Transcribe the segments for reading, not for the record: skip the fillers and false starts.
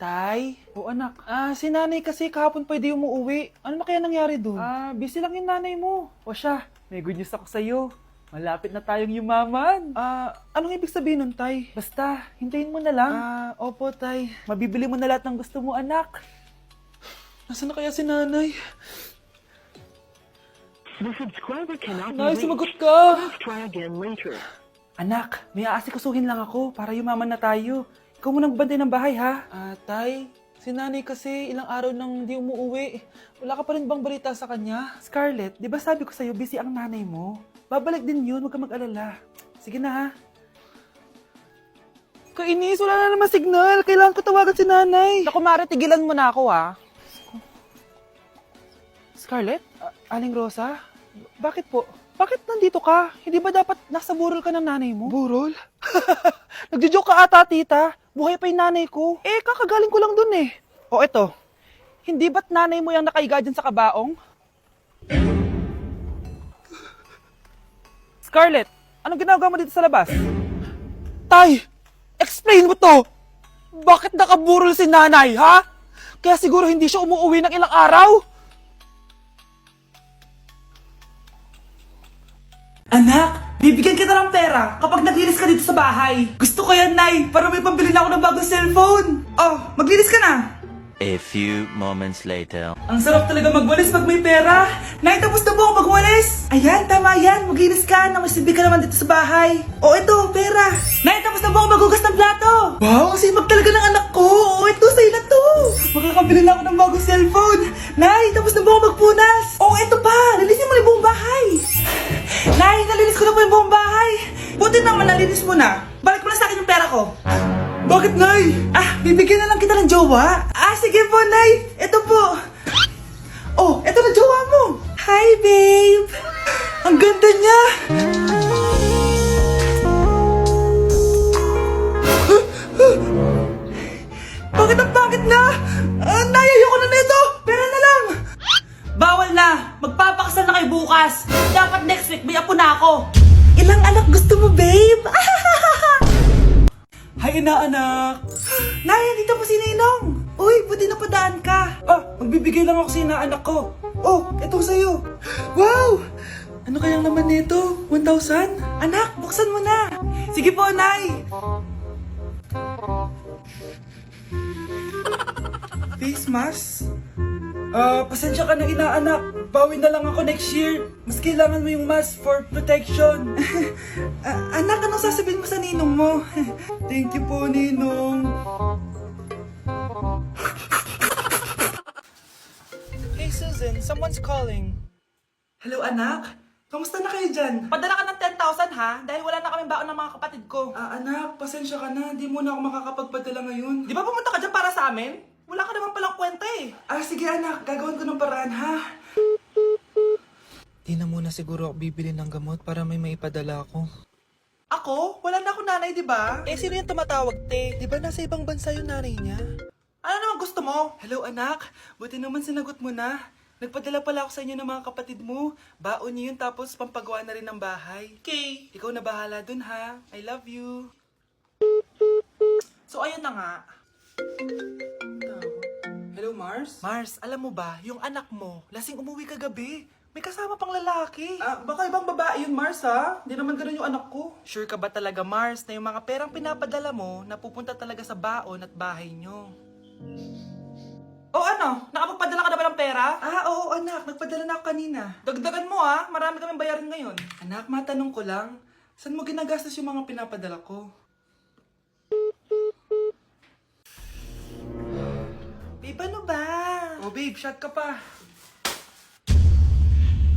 Tay? O anak, si nanay kasi kahapon pwede umuwi. Ano na kaya nangyari doon? Busy lang yung nanay mo. O siya, may good news ako sa'yo. Malapit na tayong yumaman. Anong ibig sabihin nun, Tay? Basta, hintayin mo na lang. Opo, Tay. Mabibili mo na lahat ng gusto mo, anak. Nasaan na kaya si nanay? The subscriber cannot be Nay, reached. sumagot ka! Please try again later. Anak, may aasikusuhin lang ako para yumaman na tayo. Ikaw mo nang bantay ng bahay, ha? Tay, si nanay kasi ilang araw nang di umuwi. Wala ka pa rin bang balita sa kanya? Scarlett, di ba sabi ko sa'yo busy ang nanay mo? Babalik din yun, huwag ka mag-alala. Sige na, ha? Kainis, wala na naman signal. Kailangan ko tawagan si nanay. Naku, Mare, tigilan mo na ako, ha? Scarlett? Aling Rosa? Bakit po? Bakit nandito ka? Hindi ba dapat nasa burol ka ng nanay mo? Burol? Nagjo-joke ka ata, tita. Buhay pa yung nanay ko. Kakagaling ko lang dun eh. O eto, hindi ba't nanay mo yung nakaiga dyan sa kabaong? Scarlett, anong ginagawa mo dito sa labas? Tay, explain mo to! Bakit nakaburol si nanay, ha? Kaya siguro hindi siya umuwi ng ilang araw? Anak, bibigyan kita ng pera kapag naglinis ka dito sa bahay. Gusto ko yan, Nay, para may pambili na ako ng bagong cellphone. Oh, maglinis ka na. A few moments later. Ang sarap talaga magwalis pag may pera. Nay, tapos na po ako magwalis. Ayan, tama yan. Maglinis ka na masibi ka naman dito sa bahay. Oh, ito, pera. Nay, tapos na po ako maghugas ng plato. Wow, ang sipag talaga ng anak ko. Oh, ito, sa'yo na to. Makakabili na ako ng bagong cellphone. Nay, tapos na po ako magpunas. Oh, ito pa. Linisin mo na yung buong bahay. Nay, nalinis ko na po yung buong bahay. Buti naman, nalinis mo na. Balik mo na sa akin yung pera ko. Bakit, Nay? Bibigyan na lang kita ng jowa. Sige po, Nay. Ito po. Oh, ito na jowa mo. Hi, babe. Ang ganda niya. Bakit ang pangit na? Nay, ayoko na nito. Pera na lang. Bawal na. Magpapakasal na kayo bukas. Dapat next week may apo na ako. Ilang anak gusto mo, babe? Hi, inaanak. Nay, dito po si Ninong. Uy, buti napadaan ka. Magbibigay lang ako sa inaanak ko. Oh, eto sa'yo. Wow! Ano kayang laman nito? 1,000? Anak, buksan mo na. Sige po, Nay. Face mask? Pasensya ka na, inaanak. Bawi na lang ako next year. Mas kailangan mo yung mask for protection. Anak, anong sasabihin mo sa ninong mo? Thank you po, Ninong. Hey, Susan. Someone's calling. Hello, anak. Kamusta na kayo dyan? Padala ka ng 10,000, ha? Dahil wala na kaming baon ng mga kapatid ko. Anak, pasensya ka na. Di mo na ako makakapagpadala ngayon. Di ba pumunta ka dyan para sa amin? Wala ka naman palang kwenta eh. Sige anak, gagawin ko ng paraan ha. Di na muna siguro ako bibili ng gamot para may maipadala ako. Ako? Wala na ako nanay, di ba? Sino yung tumatawag, te? Di ba nasa ibang bansa yung nanay niya? Ano naman gusto mo? Hello anak, buti naman sinagot mo na. Nagpadala pala ako sa inyo ng mga kapatid mo. Baon niyo yun tapos pampagawa na rin ng bahay. Okay, ikaw na bahala dun ha. I love you. So ayun na nga. Hello, Mars? Mars, alam mo ba, yung anak mo, lasing umuwi kagabi. May kasama pang lalaki. Baka ibang babae yun, Mars, ha? Hindi naman ganun yung anak ko. Sure ka ba talaga, Mars, na yung mga perang pinapadala mo, napupunta talaga sa baon at bahay nyo? O ano? Nakapagpadala ka na ba ng pera? Oo, anak. Nagpadala na ako kanina. Dagdagan mo, ha? Marami kaming bayarin ngayon. Anak, matanong ko lang, saan mo ginagastos yung mga pinapadala ko? Babe, ano ba? Oh, babe, shot ka pa.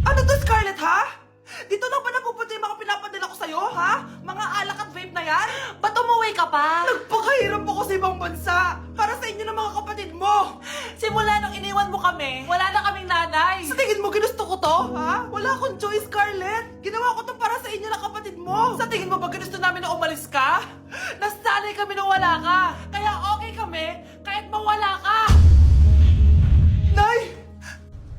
Ano to, Scarlett, ha? Dito lang ba napupunta yung mga pinapadala ko sa'yo, ha? Mga alak at vape na yan? Ba't umuwi ka pa? Nagpakahirap ako sa ibang bansa para sa inyo ng mga kapatid mo. Simula nung iniwan mo kami, wala na kaming nanay. Sa tingin mo, ginusto ko to, ha? Wala akong choice, Scarlett. Ginawa ko to para sa inyo ng kapatid mo. Sa tingin mo ba ginusto namin na umalis ka? Nasanay kami nung wala ka. Kaya okay kami kahit mawala ka. Nay!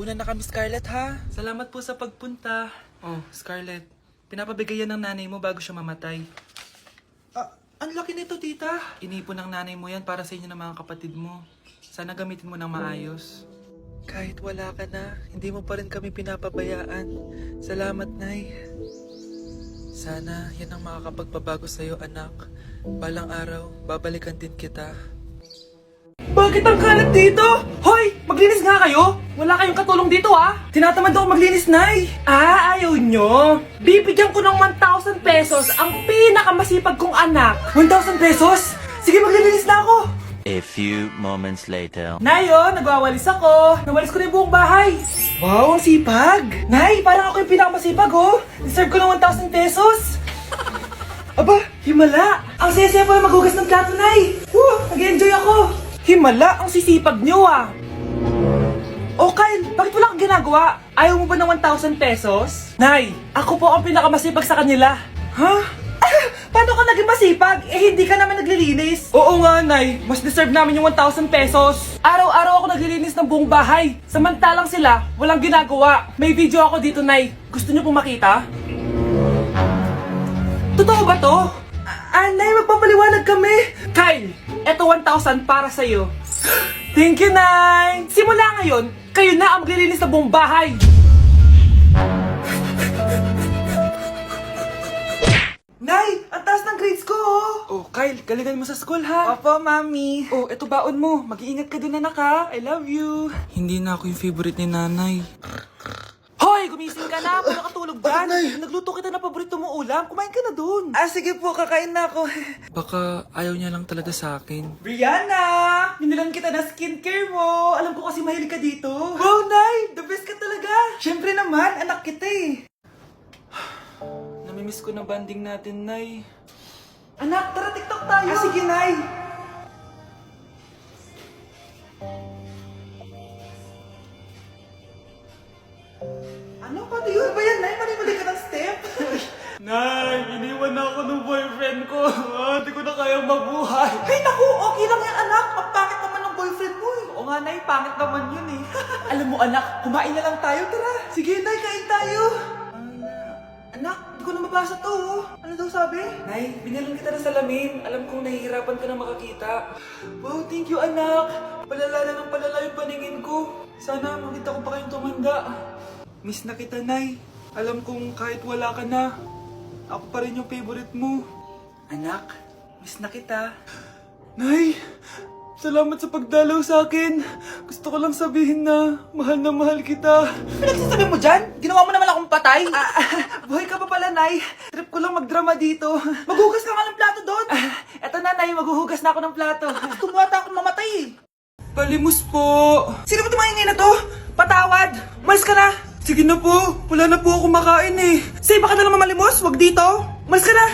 Una na kami, Scarlett, ha? Salamat po sa pagpunta. Oh, Scarlett, pinapabigay yan ng nanay mo bago siya mamatay. Ang laki nito, tita. Inipon ng nanay mo yan para sa inyo ng mga kapatid mo. Sana gamitin mo ng maayos. Kahit wala ka na, hindi mo pa rin kami pinapabayaan. Salamat, Nay. Sana yan ang makakapagpabago sa'yo, anak. Balang araw, babalikan din kita. Bakit ang kalat dito? Hoy! Maglinis nga kayo! Wala kayong katulong dito ah! Tinatamad ako maglinis, Nay! Ayaw nyo! Bibigyan ko ng 1,000 pesos ang pinakamasipag kong anak. 1,000 pesos? Sige, maglilinis na ako! A few moments later. Nay, oh, nagwawalis ako. Nawalis ko na yung buong bahay. Wow, ang sipag. Nay, parang ako yung pinakamasipag, oh. Deserve ko ng 1,000 pesos. Aba, himala. Ang saya-saya pala maghugas ng plato, Nay. Woo, nag-enjoy ako. Himala, ang sisipag nyo, ah. Oh, Kyle, bakit wala kang ginagawa? Ayaw mo ba ng 1,000 pesos? Nay, ako po ang pinakamasipag sa kanila. Ha? Paano ka naging masipag? Eh, hindi ka naman naglilinis. Oo nga, Nay. Mas deserve namin yung 1,000 pesos. Araw-araw ako naglilinis ng buong bahay. Samantalang sila, walang ginagawa. May video ako dito, Nay. Gusto niyo pong makita? Totoo ba to? Nay, magpapaliwanag kami. Kyle, eto 1,000 para sa'yo. Thank you, Nay. Simula ngayon, kayo na ang maglilinis ng buong bahay. Nay, ang taas ng grades ko, oh! Oh, Kyle, galingan mo sa school, ha? Opo, Mami. Oh, eto baon mo. Mag-iingat ka dun, anak, ha? I love you. Hindi na ako yung favorite ni Nanay. Hoy, gumising ka na. Puro katulog dyan. Nagluto kita na paborito mo ulam. Kumain ka na dun. Ah, sige po. Kakain na ako. Baka ayaw niya lang talaga sa akin. Brianna! Minilan kita na skincare mo. Alam ko kasi mahilig ka dito. Wow, Nay! The best ka talaga. Siyempre naman, anak kita eh. Namimiss ko na banding natin, Nay. Anak, tara TikTok tayo. Ah, sige, Nay. Ano? Paano yun ba yan, Nay? Mali-mali ka ng step? Nay, iniwan na ako ng boyfriend ko. Hindi ko na kayang mabuhay. Ay, naku, okay lang yan, anak. Ang pangit naman ng boyfriend mo eh. Oo nga, Nay, pangit naman yun eh. Alam mo, anak, kumain na lang tayo, tara. Sige, Nay, kain tayo. Anak, di ko na mabasa to, oh. Ano daw sabi? Nay, binilan kita ng salamin. Alam kong nahihirapan ka na makakita. Wow, thank you, anak. Palala na ng palala yung paningin ko. Sana makita ko pa kayong tumanda. Miss na kita, Nay. Alam kong kahit wala ka na, ako pa rin yung favorite mo. Anak, miss na kita. Nay, salamat sa pagdalaw sa akin. Gusto ko lang sabihin na mahal kita. Pinagsasabi mo dyan? Ginawa mo naman akong patay? Buhay ka pa pala, Nay. Trip ko lang magdrama dito. Maghugas ka nga ng plato doon. Eto na, Nay. Maghuhugas na ako ng plato. Gusto mo ata akong mamatay eh. Palimus po. Sino ba tumaingay na to? Patawad. Umalis ka na. Sige na po. Wala na po ako makain eh. Say, baka na lang mamalimos. Wag dito. Umalis ka na.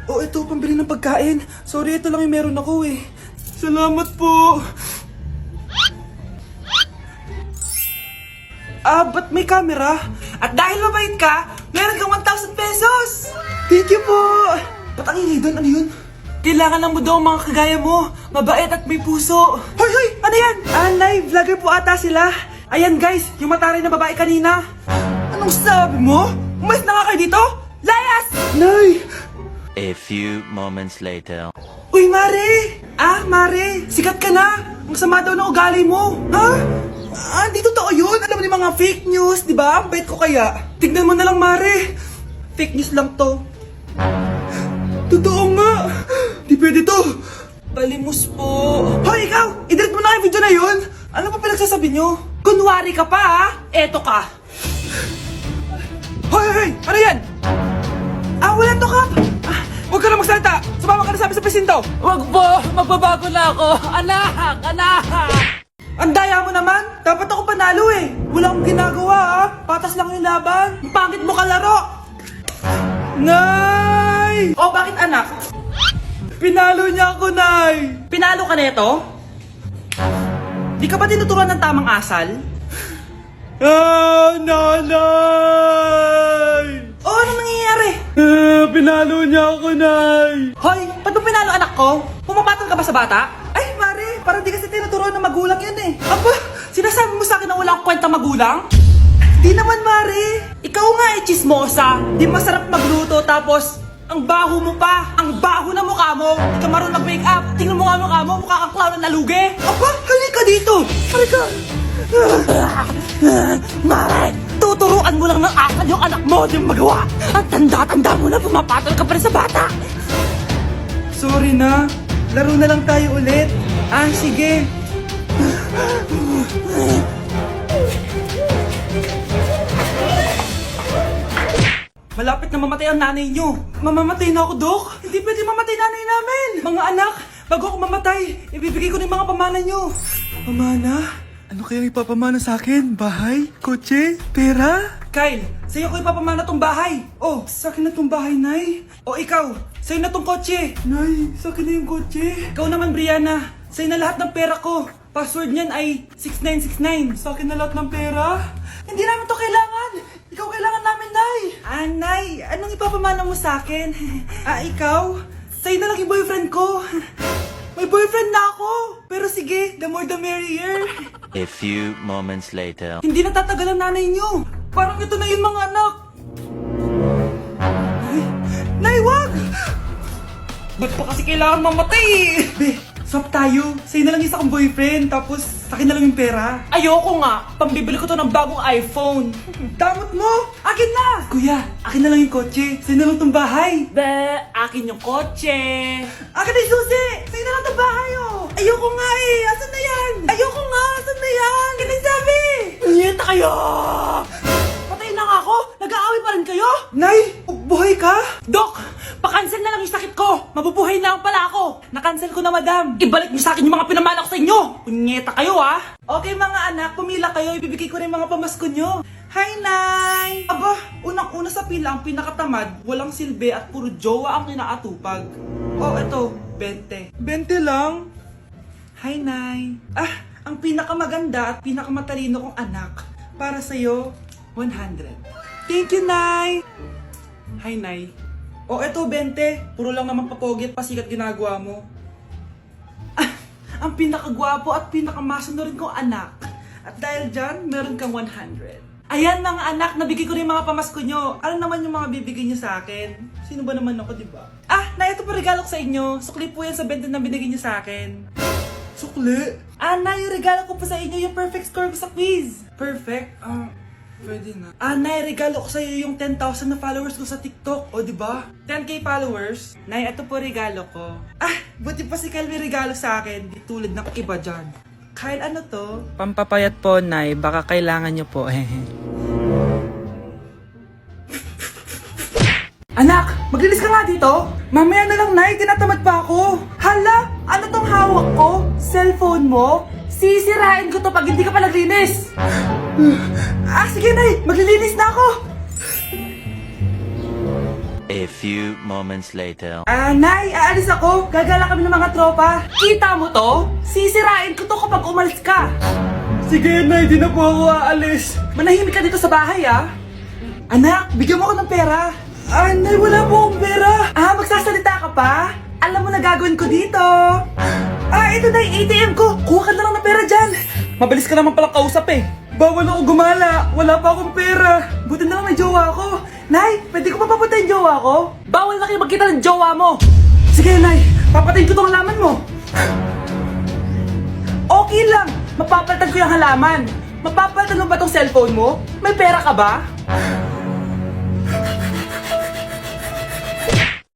Oh, ito, pambili ng pagkain. Sorry, ito lang yung meron ako eh. Salamat po. Ba't may camera? At dahil mabait ka, meron kang 1,000 pesos! Thank you po! Ba't ang ingay doon? Ano yun? Kailangan lang mo daw ang mga kagaya mo. Mabait at may puso. Hoy, hoy! Ano yan? Nay, vlogger po ata sila. Ayan guys, yung mataray na babae kanina. Anong sabi mo? Umalis na nga kayo dito? Layas! Nay! A few moments later. Uy, Mare! Mare, sikat ka na! Ang sama daw ng ugali mo! Ha? Di totoo yun! Alam mo yung mga fake news, di ba? Ang bait ko kaya. Tignan mo na lang, Mare! Fake news lang to. Totoo nga! Di pwede to! Palimus po! Hoy, ikaw! I-delete mo na yung video na yun! Ano pa pinagsasabi nyo? Kunwari ka pa, ha? Eto ka! Hoy, hoy! Ano yan? Wala to, Kap! Huwag ka na magsalita! Sumama ka na sa amin sa presinto! Wag po! Magbabago na ako! Anak! Anak! Ang daya mo naman! Dapat ako panalo eh! Wala akong ginagawa ha! Patas lang yung laban! Ang pangit mo kalaro! Nay! Oh, bakit anak? Pinalo niya ako, Nay! Pinalo ka neto? Di ka ba tinuturuan ng tamang asal? Nanay! Oh, ano nangyayari? Pinalo niya ako, Nay! Hoy, ba't mo pinalo anak ko? Pumapatol ka ba sa bata? Ay, Mare, parang di kasi tinuturuan ng magulang yan eh. Aba, sinasabi mo sa akin na wala akong kwentang magulang? Di naman, Mare. Ikaw nga eh, chismosa. Di masarap magluto tapos Ang baho mo pa! Ang baho na mukha mo! Hindi ka marunong mag-makeup! Tingnan mo nga mukha mo! Mukha kang clown na nalugi! Aba! Halika dito! Halika! Mare! Tuturuan mo lang ng asal yung anak mo! Di mo magawa! Ang tanda-tanda mo na pumapatol ka pa rin sa bata! Sorry na. Laro na lang tayo ulit. Ah, sige. Malapit na mamatay ang nanay nyo. Mamamatay na ako, Dok. Hindi pwede mamatay nanay namin. Mga anak, bago ako mamatay, ibibigay ko na yung mga pamana nyo. Pamana? Ano kayang ipapamana sa akin? Bahay? Kotse? Pera? Kyle, sa'yo ko ipapamana tong bahay. Oh, sa akin na tong bahay, Nay. O ikaw, sa'yo na tong kotse. Nay, sa akin na yung kotse. Ikaw naman, Brianna. Sa'yo na lahat ng pera ko. Password niyan ay 6969. Sa akin na lahat ng pera? Hindi namin to kailangan. Ikaw kailangan namin, Nay. Ah, Nay, anong ipapamana mo sa akin? Ikaw? Sa'yo na lang yung boyfriend ko. May boyfriend na ako. Pero sige, the more the merrier. A few moments later. Hindi natatagal ang nanay niyo. Parang ito na yung mga anak. Nay, wag! Ba't pa kasi kailangan mamatay eh? Be, swap tayo. Sa'yo na lang isa kong boyfriend, tapos sa akin na lang yung pera. Ayoko nga. Pambibili ko to ng bagong iPhone. Damot mo! Akin na! Kuya, akin na lang yung kotse. Sa'yo na lang tong bahay. Be, akin yung kotse. Akin na yung susi! Sa'yo na lang tong bahay oh! Ayoko nga eh! Asan na yan? Ayoko nga! Asan na yan? Ganun sabi! Nyeta kayo! Patay na nga ako! Nag-aaway pa rin kayo? Nay! Buhay ka? Dok! Pakancel na lang yung sakit ko! Mabubuhay na lang pala ako! Nakancel ko na, madam! Ibalik niyo sa akin yung mga pinamana ko sa inyo! Punyeta kayo, ah! Okay, mga anak, pumila kayo. Ibibigay ko rin mga pamasko nyo. Hi, Nay! Aba, unang-una sa pila, ang pinakatamad, walang silbi at puro jowa ang kinaatupag. Oh, eto, 20. 20 lang? Hi, Nay! Ang pinakamaganda at pinakamatalino kong anak, para sa'yo, 100. Thank you, Nay! Hi, Nay. O, eto, 20. Puro lang naman papogi at pasikat ginagawa mo. Ang pinakagwapo at pinakamasunod kong anak. At dahil dyan, meron kang 100. Ayan mga anak, nabigay ko rin mga pamasko nyo. Ano naman yung mga bibigay nyo sa akin? Sino ba naman ako, di ba? Nay, ito pa regalo ko sa inyo. Sukli po yan sa 20 na binigay nyo sa akin. Sukli? Nay, yung regalo ko pa sa inyo, yung perfect score ko sa quiz. Perfect? Pwede na. Nay, regalo ko sa'yo yung 10,000 na followers ko sa TikTok. O, di ba? 10k followers. Nay, ito po regalo ko. Buti pa si Kyle may regalo sa akin. Di tulad ng iba dyan. Kyle, ano to? Pampapayat po, Nay. Baka kailangan nyo po. Anak, maglinis ka nga dito. Mamaya na lang, Nay. Tinatamad pa ako. Hala, ano tong hawak ko? Cellphone mo? Sisirain ko to pag hindi ka pa naglinis. Sige, Nay. Maglilinis na ako. A few moments later. Nay, aalis ako. Gagala kami ng mga tropa. Kita mo to? Sisirain ko to kapag umalis ka. Sige, Nay. Di na po ako aalis. Manahimik ka dito sa bahay, Anak, bigyan mo ko ng pera. Nay, wala po akong pera. Magsasalita ka pa? Alam mo na gagawin ko dito. Ito na yung ATM ko. Kuha ka na lang ng pera dyan. Mabilis ka naman palang kausap eh. Bawal ako gumala. Wala pa akong pera. Buti na lang may jowa ako. Nay, pwede ko pa papatayin jowa ko? Bawal na kayo magkita ng jowa mo. Sige, Nay. Papatayin ko tong halaman mo. Okay lang. Mapapalitan ko yung halaman. Mapapalitan mo ba tong cellphone mo? May pera ka ba?